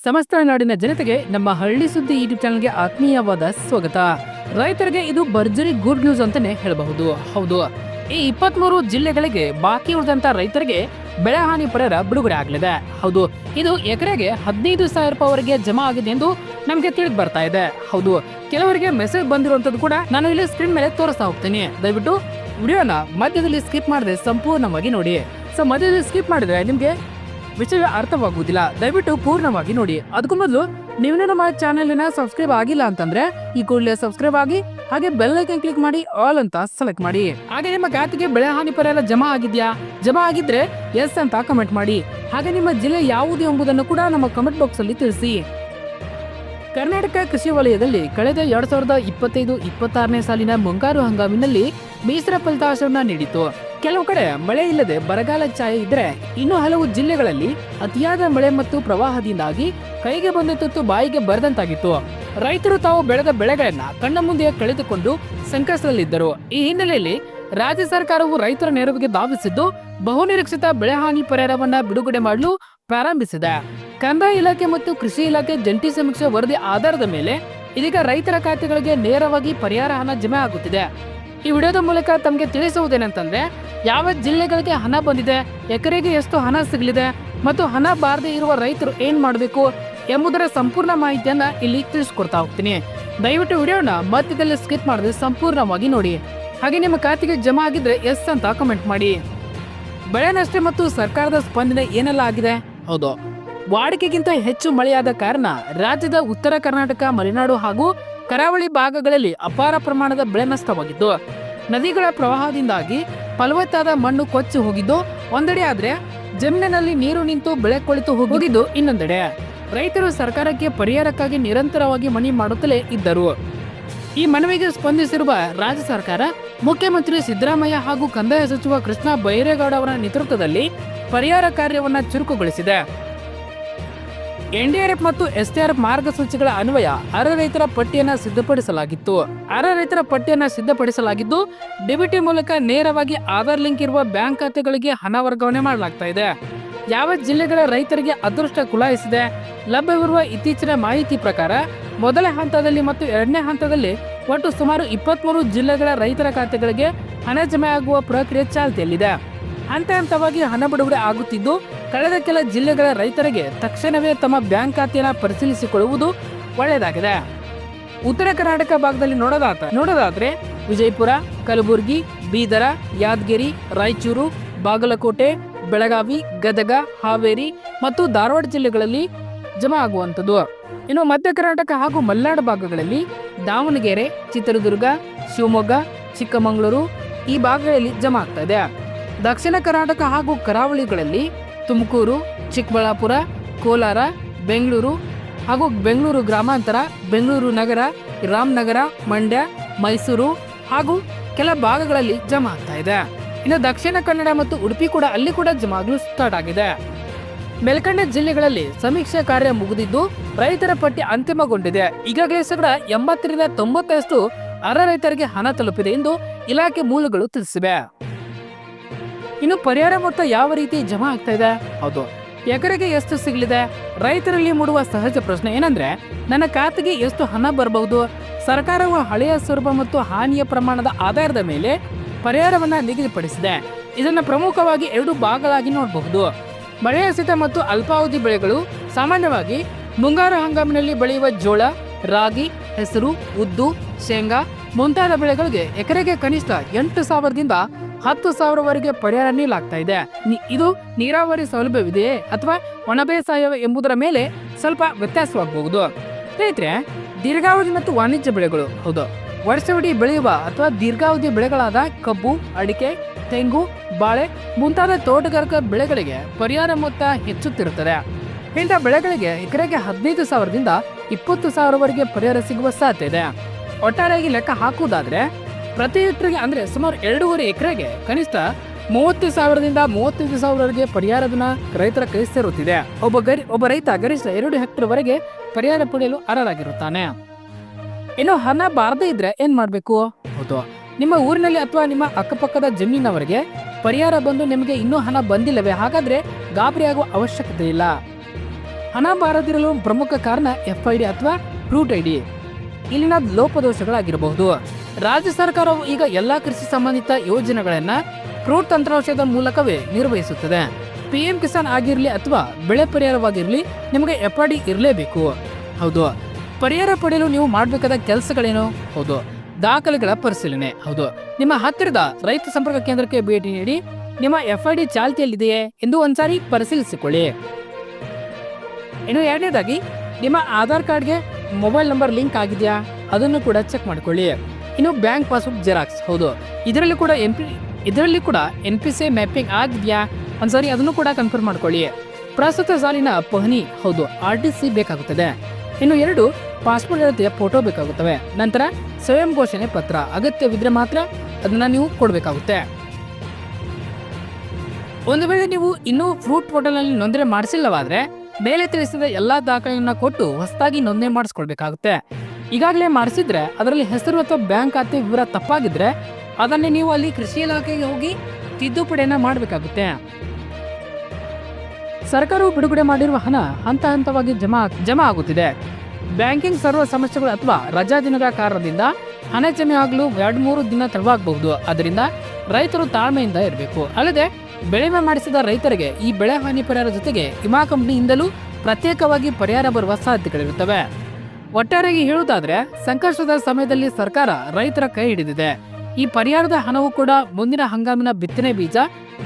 ಸಮಸ್ತ ನಾಡಿನ ಜನತೆಗೆ ನಮ್ಮ ಹಳ್ಳಿ ಸುದ್ದಿ ಯೂಟ್ಯೂಬ್ ಚಾನಲ್ಗೆ ಆತ್ಮೀಯವಾದ ಸ್ವಾಗತ. ರೈತರಿಗೆ ಇದು ಭರ್ಜರಿ ಗುಡ್ ನ್ಯೂಸ್ ಅಂತಾನೆ ಹೇಳಬಹುದು. ಹೌದು, ಈ 23 ಜಿಲ್ಲೆಗಳಿಗೆ ಬಾಕಿ ಉಳಿದಂತ ರೈತರಿಗೆ ಬೆಳೆ ಹಾನಿ ಪರಿಹಾರ ಬಿಡುಗಡೆ ಆಗಲಿದೆ. ಹೌದು, ಇದು ಎಕರೆಗೆ 15,000 ರೂಪಾಯಿವರೆಗೆ ಜಮಾ ಆಗಿದೆ ಎಂದು ನಮಗೆ ತಿಳಿದು ಬರ್ತಾ ಇದೆ. ಹೌದು, ಕೆಲವರಿಗೆ ಮೆಸೇಜ್ ಬಂದಿರುವಂತದ್ದು ಕೂಡ ನಾನು ಇಲ್ಲಿ ಸ್ಕ್ರೀನ್ ಮೇಲೆ ತೋರಿಸ್ತಾ ಹೋಗ್ತೀನಿ. ದಯವಿಟ್ಟು ವಿಡಿಯೋನ ಮಧ್ಯದಲ್ಲಿ ಸ್ಕಿಪ್ ಮಾಡದೆ ಸಂಪೂರ್ಣವಾಗಿ ನೋಡಿ. ಸೊ ಮಧ್ಯದಲ್ಲಿ ಸ್ಕಿಪ್ ಮಾಡಿದ್ರೆ ನಿಮ್ಗೆ ವಿಷಯ ಅರ್ಥವಾಗುವುದಿಲ್ಲ. ದಯವಿಟ್ಟು ಪೂರ್ಣವಾಗಿ ನೋಡಿ. ಅದಕ್ಕೂ ಮೊದಲು ನೀವು ನಮ್ಮ ಚಾನೆಲ್ನ ಸಬ್ಸ್ಕ್ರೈಬ್ ಆಗಿಲ್ಲ ಅಂತಂದ್ರೆ ಈ ಕೂಡಲೇ ಸಬ್ಸ್ಕ್ರೈಬ್ ಆಗಿ, ಹಾಗೆ ಬೆಲ್ ಐಕನ್ ಕ್ಲಿಕ್ ಮಾಡಿ ಆಲ್ ಅಂತ ಸೆಲೆಕ್ಟ್ ಮಾಡಿ. ಹಾಗೆ ನಿಮ್ಮ ಖಾತೆಗೆ ಬೆಳೆ ಹಾನಿ ಪರಿಹಾರ ಜಮಾ ಆಗಿದ್ಯಾ? ಜಮಾ ಆಗಿದ್ರೆ ಎಸ್ ಅಂತ ಕಮೆಂಟ್ ಮಾಡಿ. ಹಾಗೆ ನಿಮ್ಮ ಜಿಲ್ಲೆ ಯಾವುದು ಎಂಬುದನ್ನು ಕೂಡ ನಮ್ಮ ಕಮೆಂಟ್ ಬಾಕ್ಸ್ ಅಲ್ಲಿ ತಿಳಿಸಿ. ಕರ್ನಾಟಕ ಕೃಷಿ ವಲಯದಲ್ಲಿ ಕಳೆದ 2025-26ನೇ ಸಾಲಿನ ಮುಂಗಾರು ಹಂಗಾಮಿನಲ್ಲಿ ಬೇಸರ ಫಲಿತಾಂಶವನ್ನ ನೀಡಿತು. ಕೆಲವು ಕಡೆ ಮಳೆ ಇಲ್ಲದೆ ಬರಗಾಲ ಛಾಯೆ ಇದ್ರೆ, ಇನ್ನು ಹಲವು ಜಿಲ್ಲೆಗಳಲ್ಲಿ ಅತಿಯಾದ ಮಳೆ ಮತ್ತು ಪ್ರವಾಹದಿಂದಾಗಿ ಕೈಗೆ ಬಂದ ತುತ್ತು ಬಾಯಿಗೆ ಬರದಂತಾಗಿತ್ತು. ರೈತರು ತಾವು ಬೆಳೆದ ಬೆಳೆಗಳನ್ನ ಕಣ್ಣ ಮುಂದೆ ಕಳೆದುಕೊಂಡು ಸಂಕಷ್ಟದಲ್ಲಿದ್ದರು. ಈ ಹಿನ್ನೆಲೆಯಲ್ಲಿ ರಾಜ್ಯ ಸರ್ಕಾರವು ರೈತರ ನೆರವಿಗೆ ಧಾವಿಸಿದ್ದು ಬಹುನಿರೀಕ್ಷಿತ ಬೆಳೆ ಹಾನಿ ಪರಿಹಾರವನ್ನ ಬಿಡುಗಡೆ ಮಾಡಲು ಪ್ರಾರಂಭಿಸಿದೆ. ಕಂದಾಯ ಇಲಾಖೆ ಮತ್ತು ಕೃಷಿ ಇಲಾಖೆ ಜಂಟಿ ಸಮೀಕ್ಷೆ ವರದಿ ಆಧಾರದ ಮೇಲೆ ಇದೀಗ ರೈತರ ಖಾತೆಗಳಿಗೆ ನೇರವಾಗಿ ಪರಿಹಾರ ಹಣ ಜಮೆ ಆಗುತ್ತಿದೆ. ಈ ವಿಡಿಯೋದ ಮೂಲಕ ತಮಗೆ ತಿಳಿಸುವುದೇನಂತಂದ್ರೆ, ಯಾವ ಜಿಲ್ಲೆಗಳಿಗೆ ಹಣ ಬಂದಿದೆ, ಎಕರೆಗೆ ಎಷ್ಟು ಹಣ ಸಿಗಲಿದೆ ಮತ್ತು ಹಣ ಬಾರದೆ ಇರುವ ರೈತರು ಏನ್ ಮಾಡಬೇಕು ಎಂಬುದರ ಸಂಪೂರ್ಣ ಮಾಹಿತಿಯನ್ನ ಇಲ್ಲಿ ತಿಳಿಸ್ಕೊಡ್ತಾ ಹೋಗ್ತೀನಿ. ದಯವಿಟ್ಟು ವಿಡಿಯೋನ ಮಧ್ಯದಲ್ಲಿ ಸ್ಕಿಪ್ ಮಾಡದೆ ಸಂಪೂರ್ಣವಾಗಿ ನೋಡಿ. ಹಾಗೆ ನಿಮ್ಮ ಖಾತೆಗೆ ಜಮಾ ಆಗಿದ್ರೆ ಎಸ್ ಅಂತ ಕಮೆಂಟ್ ಮಾಡಿ. ಬೆಳೆ ನಷ್ಟ ಮತ್ತು ಸರ್ಕಾರದ ಸ್ಪಂದನೆ ಏನೆಲ್ಲ ಆಗಿದೆ? ಹೌದು, ವಾಡಿಕೆಗಿಂತ ಹೆಚ್ಚು ಮಳೆಯಾದ ಕಾರಣ ರಾಜ್ಯದ ಉತ್ತರ ಕರ್ನಾಟಕ, ಮಲೆನಾಡು ಹಾಗೂ ಕರಾವಳಿ ಭಾಗಗಳಲ್ಲಿ ಅಪಾರ ಪ್ರಮಾಣದ ಬೆಳೆ ನಷ್ಟವಾಗಿದ್ದು, ನದಿಗಳ ಪ್ರವಾಹದಿಂದಾಗಿ ಫಲವತ್ತಾದ ಮಣ್ಣು ಕೊಚ್ಚಿ ಹೋಗಿದ್ದು ಒಂದೆಡೆ ಆದ್ರೆ ಜಮೀನಿನಲ್ಲಿ ನೀರು ನಿಂತು ಬೆಳೆ ಕೊಳಿತು ಹೋಗಿದ್ದು ಇನ್ನೊಂದೆಡೆ. ರೈತರು ಸರ್ಕಾರಕ್ಕೆ ಪರಿಹಾರಕ್ಕಾಗಿ ನಿರಂತರವಾಗಿ ಮನವಿ ಮಾಡುತ್ತಲೇ ಇದ್ದರು. ಈ ಮನವಿಗೆ ಸ್ಪಂದಿಸಿರುವ ರಾಜ್ಯ ಸರ್ಕಾರ ಮುಖ್ಯಮಂತ್ರಿ ಸಿದ್ದರಾಮಯ್ಯ ಹಾಗೂ ಕಂದಾಯ ಸಚಿವ ಕೃಷ್ಣ ಬೈರೇಗೌಡ ಅವರ ನೇತೃತ್ವದಲ್ಲಿ ಪರಿಹಾರ ಕಾರ್ಯವನ್ನ ಚುರುಕುಗೊಳಿಸಿದೆ. ಎನ್ಡಿಆರ್ಎಫ್ ಮತ್ತು ಎಸ್ಡಿಆರ್ಎಫ್ ಮಾರ್ಗಸೂಚಿಗಳ ಅನ್ವಯ ಅರ್ಹ ರೈತರ ಪಟ್ಟಿಯನ್ನ ಸಿದ್ಧಪಡಿಸಲಾಗಿದ್ದು ಡಿಬಿಟಿ ಮೂಲಕ ನೇರವಾಗಿ ಆಧಾರ್ ಲಿಂಕ್ ಇರುವ ಬ್ಯಾಂಕ್ ಖಾತೆಗಳಿಗೆ ಹಣ ವರ್ಗಾವಣೆ ಮಾಡಲಾಗ್ತಾ ಇದೆ. ಯಾವ ಜಿಲ್ಲೆಗಳ ರೈತರಿಗೆ ಅದೃಷ್ಟ ಕುಲಾಯಿಸಿದೆ? ಲಭ್ಯವಿರುವ ಇತ್ತೀಚಿನ ಮಾಹಿತಿ ಪ್ರಕಾರ ಮೊದಲ ಹಂತದಲ್ಲಿ ಮತ್ತು ಎರಡನೇ ಹಂತದಲ್ಲಿ ಒಟ್ಟು ಸುಮಾರು 23 ಜಿಲ್ಲೆಗಳ ರೈತರ ಖಾತೆಗಳಿಗೆ ಹಣ ಜಮೆ ಆಗುವ ಪ್ರಕ್ರಿಯೆ ಚಾಲ್ತಿಯಲ್ಲಿದೆ. ಹಂತ ಹಂತವಾಗಿ ಹಣ ಬಿಡುಗಡೆ ಆಗುತ್ತಿದ್ದು, ಕಳೆದ ಕೆಲ ಜಿಲ್ಲೆಗಳ ರೈತರಿಗೆ ತಕ್ಷಣವೇ ತಮ್ಮ ಬ್ಯಾಂಕ್ ಖಾತೆಯನ್ನು ಪರಿಶೀಲಿಸಿಕೊಳ್ಳುವುದು ಒಳ್ಳೆಯದಾಗಿದೆ. ಉತ್ತರ ಕರ್ನಾಟಕ ಭಾಗದಲ್ಲಿ ನೋಡೋದಾದ್ರೆ ವಿಜಯಪುರ, ಕಲಬುರಗಿ, ಬೀದರ, ಯಾದಗಿರಿ, ರಾಯಚೂರು, ಬಾಗಲಕೋಟೆ, ಬೆಳಗಾವಿ, ಗದಗ, ಹಾವೇರಿ ಮತ್ತು ಧಾರವಾಡ ಜಿಲ್ಲೆಗಳಲ್ಲಿ ಜಮಾ ಆಗುವಂಥದ್ದು. ಇನ್ನು ಮಧ್ಯ ಕರ್ನಾಟಕ ಹಾಗೂ ಮಲೆನಾಡು ಭಾಗಗಳಲ್ಲಿ ದಾವಣಗೆರೆ, ಚಿತ್ರದುರ್ಗ, ಶಿವಮೊಗ್ಗ, ಚಿಕ್ಕಮಗಳೂರು ಈ ಭಾಗಗಳಲ್ಲಿ ಜಮಾ ಆಗ್ತಾ ಇದೆ. ದಕ್ಷಿಣ ಕರ್ನಾಟಕ ಹಾಗೂ ಕರಾವಳಿಗಳಲ್ಲಿ ತುಮಕೂರು, ಚಿಕ್ಕಬಳ್ಳಾಪುರ, ಕೋಲಾರ, ಬೆಂಗಳೂರು ಹಾಗೂ ಬೆಂಗಳೂರು ಗ್ರಾಮಾಂತರ, ಬೆಂಗಳೂರು ನಗರ, ರಾಮನಗರ, ಮಂಡ್ಯ, ಮೈಸೂರು ಹಾಗೂ ಕೆಲ ಭಾಗಗಳಲ್ಲಿ ಜಮಾ ಆಗ್ತಾ ಇದೆ. ಇನ್ನು ದಕ್ಷಿಣ ಕನ್ನಡ ಮತ್ತು ಉಡುಪಿ ಕೂಡ ಅಲ್ಲಿ ಕೂಡ ಜಮಾ ಆಗಲು ಸ್ಟಾರ್ಟ್ ಆಗಿದೆ. ಮೇಲ್ಕಂಡ ಜಿಲ್ಲೆಗಳಲ್ಲಿ ಸಮೀಕ್ಷೆ ಕಾರ್ಯ ಮುಗಿದಿದ್ದು ರೈತರ ಪಟ್ಟಿ ಅಂತಿಮಗೊಂಡಿದೆ. ಈಗಾಗಲೇ 80-90% ಅರ್ಹ ರೈತರಿಗೆ ಹಣ ತಲುಪಿದೆ ಎಂದು ಇಲಾಖೆ ಮೂಲಗಳು ತಿಳಿಸಿವೆ. ಇನ್ನು ಪರಿಹಾರ ಮೊತ್ತ ಯಾವ ರೀತಿ ಜಮಾ ಆಗ್ತಾ ಇದೆ? ಹೌದು, ಎಕರೆಗೆ ಎಷ್ಟು ಸಿಗಲಿದೆ? ರೈತರಲ್ಲಿ ಮೂಡುವ ಸಹಜ ಪ್ರಶ್ನೆ ಏನಂದ್ರೆ, ನನ್ನ ಖಾತೆಗೆ ಎಷ್ಟು ಹಣ ಬರಬಹುದು? ಸರ್ಕಾರವು ಹಳೆಯ ಸ್ವರೂಪ ಮತ್ತು ಹಾನಿಯ ಪ್ರಮಾಣದ ಆಧಾರದ ಮೇಲೆ ಪರಿಹಾರವನ್ನ ನಿಗದಿಪಡಿಸಿದೆ. ಇದನ್ನು ಪ್ರಮುಖವಾಗಿ 2 ಭಾಗಗಳಾಗಿ ನೋಡಬಹುದು. ಮಳೆಯಾಶ್ರಿತ ಮತ್ತು ಅಲ್ಪಾವಧಿ ಬೆಳೆಗಳು. ಸಾಮಾನ್ಯವಾಗಿ ಮುಂಗಾರು ಹಂಗಾಮಿನಲ್ಲಿ ಬೆಳೆಯುವ ಜೋಳ, ರಾಗಿ, ಹೆಸರು, ಉದ್ದು, ಶೇಂಗಾ ಮುಂತಾದ ಬೆಳೆಗಳಿಗೆ ಎಕರೆಗೆ ಕನಿಷ್ಠ 8,000ದಿಂದ 10,000ವರೆಗೆ ಪರಿಹಾರ ನೀಡಲಾಗ್ತಾ ಇದೆ. ಇದು ನೀರಾವರಿ ಸೌಲಭ್ಯವಿದೆಯೇ ಅಥವಾ ಒಣ ಬೇಸಾಯ ಎಂಬುದರ ಮೇಲೆ ಸ್ವಲ್ಪ ವ್ಯತ್ಯಾಸವಾಗಬಹುದು. ಸ್ನೇಹಿತರೆ, ದೀರ್ಘಾವಧಿ ಮತ್ತು ವಾಣಿಜ್ಯ ಬೆಳೆಗಳು. ಹೌದು, ವರ್ಷವಿಡೀ ಬೆಳೆಯುವ ಅಥವಾ ದೀರ್ಘಾವಧಿ ಬೆಳೆಗಳಾದ ಕಬ್ಬು, ಅಡಿಕೆ, ತೆಂಗು, ಬಾಳೆ ಮುಂತಾದ ತೋಟಗಾರಿಕಾ ಬೆಳೆಗಳಿಗೆ ಪರಿಹಾರ ಮೊತ್ತ ಹೆಚ್ಚುತ್ತಿರುತ್ತದೆ. ಇಂಥ ಬೆಳೆಗಳಿಗೆ ಎಕರೆಗೆ 15,000ದಿಂದ 20,000ವರೆಗೆ ಪರಿಹಾರ ಸಿಗುವ ಸಾಧ್ಯತೆ ಇದೆ. ಒಟ್ಟಾರೆಯಾಗಿ ಲೆಕ್ಕ ಹಾಕುವುದಾದ್ರೆ ಪ್ರತಿ ಹೆಕ್ಟರ್ಗೆ ಅಂದ್ರೆ ಸುಮಾರು 2.5 ಎಕರೆಗೆ ಕನಿಷ್ಠ 30,000ದಿಂದ 35,000ವರೆಗೆ ಪರಿಹಾರದನ್ನ ರೈತರ ಕೈ ಸೇರುತ್ತಿದೆ. ಒಬ್ಬ ರೈತ ಗರಿಷ್ಠ 2 ಹೆಕ್ಟರ್ವರೆಗೆ ಪರಿಹಾರ ಪಡೆಯಲು ಅರ್ಹರಾಗಿರುತ್ತಾನೆ. ಇನ್ನು ಹಣ ಬಾರದೇ ಇದ್ರೆ ಏನ್ ಮಾಡ್ಬೇಕು? ಹೌದು, ನಿಮ್ಮ ಊರಿನಲ್ಲಿ ಅಥವಾ ನಿಮ್ಮ ಅಕ್ಕಪಕ್ಕದ ಜಮೀನವರಿಗೆ ಪರಿಹಾರ ಬಂದು ನಿಮಗೆ ಇನ್ನೂ ಹಣ ಬಂದಿಲ್ಲವೇ? ಹಾಗಾದ್ರೆ ಗಾಬರಿ ಆಗುವ ಅವಶ್ಯಕತೆ ಇಲ್ಲ. ಹಣ ಬಾರದಿರಲು ಪ್ರಮುಖ ಕಾರಣ FID ಅಥವಾ ಫ್ರೂಟ್ ID ಇಲ್ಲಿನ ಲೋಪದೋಷಗಳಾಗಿರಬಹುದು. ರಾಜ್ಯ ಸರ್ಕಾರವು ಈಗ ಎಲ್ಲಾ ಕೃಷಿ ಸಂಬಂಧಿತ ಯೋಜನೆಗಳನ್ನ ಫ್ರೂಟ್ ತಂತ್ರಾಂಶದ ಮೂಲಕವೇ ನಿರ್ವಹಿಸುತ್ತದೆ. PM ಕಿಸಾನ್ ಆಗಿರಲಿ ಅಥವಾ ಬೆಳೆ ಪರಿಹಾರವಾಗಿರಲಿ ನಿಮಗೆ FID ಇರಲೇಬೇಕು. ಹೌದು, ಪರಿಹಾರ ಪಡೆಯಲು ನೀವು ಮಾಡಬೇಕಾದ ಕೆಲಸಗಳೇನು? ಹೌದು, ದಾಖಲೆಗಳ ಪರಿಶೀಲನೆ. ಹೌದು, ನಿಮ್ಮ ಹತ್ತಿರದ ರೈತ ಸಂಪರ್ಕ ಕೇಂದ್ರಕ್ಕೆ ಭೇಟಿ ನೀಡಿ ನಿಮ್ಮ FID ಚಾಲ್ತಿಯಲ್ಲಿದೆಯೇ ಎಂದು ಒಂದ್ಸಾರಿ ಪರಿಶೀಲಿಸಿಕೊಳ್ಳಿ. ಇನ್ನು ಎರಡನೇದಾಗಿ ನಿಮ್ಮ ಆಧಾರ್ ಕಾರ್ಡ್ಗೆ ಮೊಬೈಲ್ ನಂಬರ್ ಲಿಂಕ್ ಆಗಿದೆಯಾ ಅದನ್ನು ಕೂಡ ಚೆಕ್ ಮಾಡಿಕೊಳ್ಳಿ. ಇನ್ನು ಬ್ಯಾಂಕ್ ಪಾಸ್ಬುಕ್ ಜೆರಾಕ್ಸ್. ಹೌದು, ಇದರಲ್ಲಿ ಕೂಡ NPCI ಮ್ಯಾಪಿಂಗ್ ಆಗಿದೆಯಾ ಒಂದ್ಸಾರಿ ಅದನ್ನು ಕೂಡ ಕನ್ಫರ್ಮ್ ಮಾಡ್ಕೊಳ್ಳಿ. ಪ್ರಸ್ತುತ ಸಾಲಿನ ಪಹಣಿ. ಹೌದು, RTC ಬೇಕಾಗುತ್ತದೆ. ಇನ್ನು 2 ಪಾಸ್ಪೋರ್ಟ್ ಜೊತೆಯ ಫೋಟೋ ಬೇಕಾಗುತ್ತವೆ. ನಂತರ ಸ್ವಯಂ ಘೋಷಣೆ ಪತ್ರ ಅಗತ್ಯವಿದ್ರೆ ಮಾತ್ರ ಅದನ್ನ ನೀವು ಕೊಡಬೇಕಾಗುತ್ತೆ. ಒಂದು ವೇಳೆ ನೀವು ಇನ್ನೂ ಫ್ರೂಟ್ ಪೋರ್ಟಲ್ನಲ್ಲಿ ನೋಂದಣಿ ಮಾಡಿಸಿಲ್ಲವಾದ್ರೆ ಮೇಲೆ ತಿಳಿಸಿದ ಎಲ್ಲಾ ದಾಖಲೆಯನ್ನ ಕೊಟ್ಟು ಹೊಸದಾಗಿ ನೋಂದಣಿ ಮಾಡಿಸ್ಕೊಳ್ಬೇಕಾಗುತ್ತೆ. ಈಗಾಗಲೇ ಮಾಡಿಸಿದ್ರೆ ಅದರಲ್ಲಿ ಹೆಸರು ಅಥವಾ ಬ್ಯಾಂಕ್ ಖಾತೆ ವಿವರ ತಪ್ಪಾಗಿದ್ರೆ ಅದನ್ನೇ ನೀವು ಅಲ್ಲಿ ಕೃಷಿ ಇಲಾಖೆಗೆ ಹೋಗಿ ತಿದ್ದುಪಡಿಯನ್ನ ಮಾಡಬೇಕಾಗುತ್ತೆ. ಸರ್ಕಾರವು ಬಿಡುಗಡೆ ಮಾಡಿರುವ ಹಣ ಹಂತ ಹಂತವಾಗಿ ಜಮಾ ಆಗುತ್ತಿದೆ. ಬ್ಯಾಂಕಿಂಗ್ ಸರ್ವ ಸಮಸ್ಯೆಗಳು ಅಥವಾ ರಜಾ ದಿನಗಳ ಕಾರಣದಿಂದ ಹಣ ಜಮೆ ಆಗಲು 2-3 ದಿನ ತಡವಾಗಬಹುದು. ಅದರಿಂದ ರೈತರು ತಾಳ್ಮೆಯಿಂದ ಇರಬೇಕು. ಅಲ್ಲದೆ ಬೆಳೆ ವಿಮೆ ಮಾಡಿಸಿದ ರೈತರಿಗೆ ಈ ಬೆಳೆ ಹಾನಿ ಪರಿಹಾರ ಜೊತೆಗೆ ವಿಮಾ ಕಂಪನಿಯಿಂದಲೂ ಪ್ರತ್ಯೇಕವಾಗಿ ಪರಿಹಾರ ಬರುವ ಸಾಧ್ಯತೆಗಳಿರುತ್ತವೆ. ಒಟ್ಟಾರೆಯಾಗಿ ಹೇಳುವುದಾದ್ರೆ ಸಂಕಷ್ಟದ ಸಮಯದಲ್ಲಿ ಸರ್ಕಾರ ರೈತರ ಕೈ ಹಿಡಿದಿದೆ. ಈ ಪರಿಹಾರದ ಹಣವು ಕೂಡ ಮುಂದಿನ ಹಂಗಾಮಿನ ಬಿತ್ತನೆ ಬೀಜ,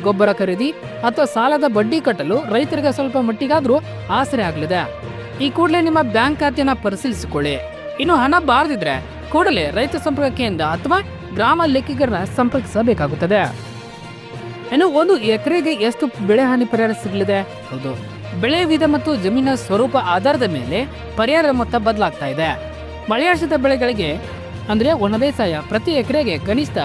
ಗೊಬ್ಬರ ಖರೀದಿ ಅಥವಾ ಸಾಲದ ಬಡ್ಡಿ ಕಟ್ಟಲು ರೈತರಿಗೆ ಸ್ವಲ್ಪ ಮಟ್ಟಿಗಾದ್ರೂ ಆಸರೆ ಆಗಲಿದೆ. ಈ ಕೂಡಲೇ ನಿಮ್ಮ ಬ್ಯಾಂಕ್ ಖಾತೆಯನ್ನ ಪರಿಶೀಲಿಸಿಕೊಳ್ಳಿ. ಇನ್ನು ಹಣ ಬಾರದಿದ್ರೆ ಕೂಡಲೇ ರೈತ ಸಂಪರ್ಕ ಕೇಂದ್ರ ಅಥವಾ ಗ್ರಾಮ ಲೆಕ್ಕಿಗರನ್ನ ಸಂಪರ್ಕಿಸಬೇಕಾಗುತ್ತದೆ. ಇನ್ನು 1 ಎಕರೆಗೆ ಎಷ್ಟು ಬೆಳೆ ಹಾನಿ ಪರಿಹಾರ ಸಿಗಲಿದೆ? ಹೌದು, ಬೆಳೆ ವಿಧ ಮತ್ತು ಜಮೀನಿನ ಸ್ವರೂಪ ಆಧಾರದ ಮೇಲೆ ಪರಿಹಾರ ಮೊತ್ತ ಬದಲಾಗ್ತಾ ಇದೆ. ಮಳೆಯಾಶ್ರಿತ ಬೆಳೆಗಳಿಗೆ ಅಂದ್ರೆ ಒಣ ಬೇಸಾಯ ಪ್ರತಿ ಎಕರೆಗೆ ಕನಿಷ್ಠ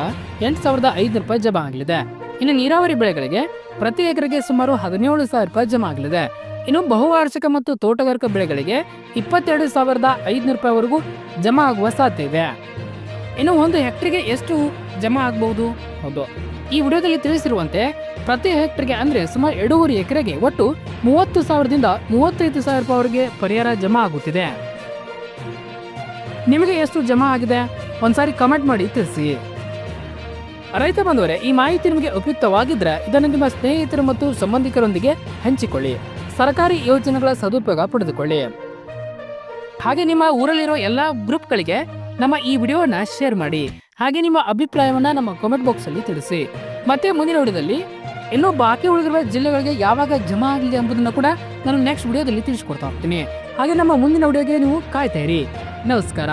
8,500 ರೂಪಾಯಿ ಜಮಾ ಆಗಲಿದೆ. ಇನ್ನು ನೀರಾವರಿ ಬೆಳೆಗಳಿಗೆ ಪ್ರತಿ ಎಕರೆಗೆ ಸುಮಾರು 17,000 ರೂಪಾಯಿ ಜಮಾ ಆಗಲಿದೆ. ಇನ್ನು ಬಹುವಾರ್ಷಿಕ ಮತ್ತು ತೋಟಗಾರಿಕಾ ಬೆಳೆಗಳಿಗೆ 22,500 ರೂಪಾಯಿವರೆಗೂ ಜಮಾ ಆಗುವ ಸಾಧ್ಯತೆ ಇದೆ. ಇನ್ನು 1 ಹೆಕ್ಟರ್ಗೆ ಎಷ್ಟು ಜಮಾ ಆಗಬಹುದು? ಹೌದು, ಈ ವಿಡಿಯೋದಲ್ಲಿ ತಿಳಿಸಿರುವಂತೆ ಪ್ರತಿ ಹೆಕ್ಟರ್ಗೆ ಅಂದ್ರೆ ಸುಮಾರು 2.5 ಎಕರೆಗೆ ಒಟ್ಟು 30,000ದಿಂದ 35,000 ರೂಪಾಯಿವರೆಗೆ ಪರಿಹಾರ ಜಮಾ ಆಗುತ್ತಿದೆ. ನಿಮಗೆ ಎಷ್ಟು ಜಮಾ ಆಗಿದೆ ಒಂದ್ಸಾರಿ ಕಮೆಂಟ್ ಮಾಡಿ ತಿಳಿಸಿ. ರೈತ ಬಂದವರೇ, ಈ ಮಾಹಿತಿ ನಿಮಗೆ ಉಪಯುಕ್ತವಾಗಿದ್ರೆ ಇದನ್ನು ನಿಮ್ಮ ಸ್ನೇಹಿತರು ಮತ್ತು ಸಂಬಂಧಿಕರೊಂದಿಗೆ ಹಂಚಿಕೊಳ್ಳಿ. ಸರ್ಕಾರಿ ಯೋಜನೆಗಳ ಸದುಪಯೋಗ ಪಡೆದುಕೊಳ್ಳಿ. ಹಾಗೆ ನಿಮ್ಮ ಊರಲ್ಲಿರೋ ಎಲ್ಲ ಗ್ರೂಪ್ಗಳಿಗೆ ನಮ್ಮ ಈ ವಿಡಿಯೋನ ಶೇರ್ ಮಾಡಿ. ಹಾಗೆ ನಿಮ್ಮ ಅಭಿಪ್ರಾಯವನ್ನ ನಮ್ಮ ಕಾಮೆಂಟ್ ಬಾಕ್ಸ್ ಅಲ್ಲಿ ತಿಳಿಸಿ. ಮತ್ತೆ ಮುಂದಿನ ವಿಡಿಯೋದಲ್ಲಿ ಇನ್ನೂ ಬಾಕಿ ಉಳಿದಿರುವ ಜಿಲ್ಲೆಗಳಿಗೆ ಯಾವಾಗ ಜಮಾ ಆಗಲಿದೆ ಎಂಬುದನ್ನು ಕೂಡ ನಾನು ನೆಕ್ಸ್ಟ್ ವಿಡಿಯೋದಲ್ಲಿ ತಿಳಿಸ್ಕೊಡ್ತಾ ಹೋಗ್ತೀನಿ. ಹಾಗೆ ನಮ್ಮ ಮುಂದಿನ ವಿಡಿಯೋಗೆ ನೀವು ಕಾಯ್ತಾ ಇರಿ. ನಮಸ್ಕಾರ.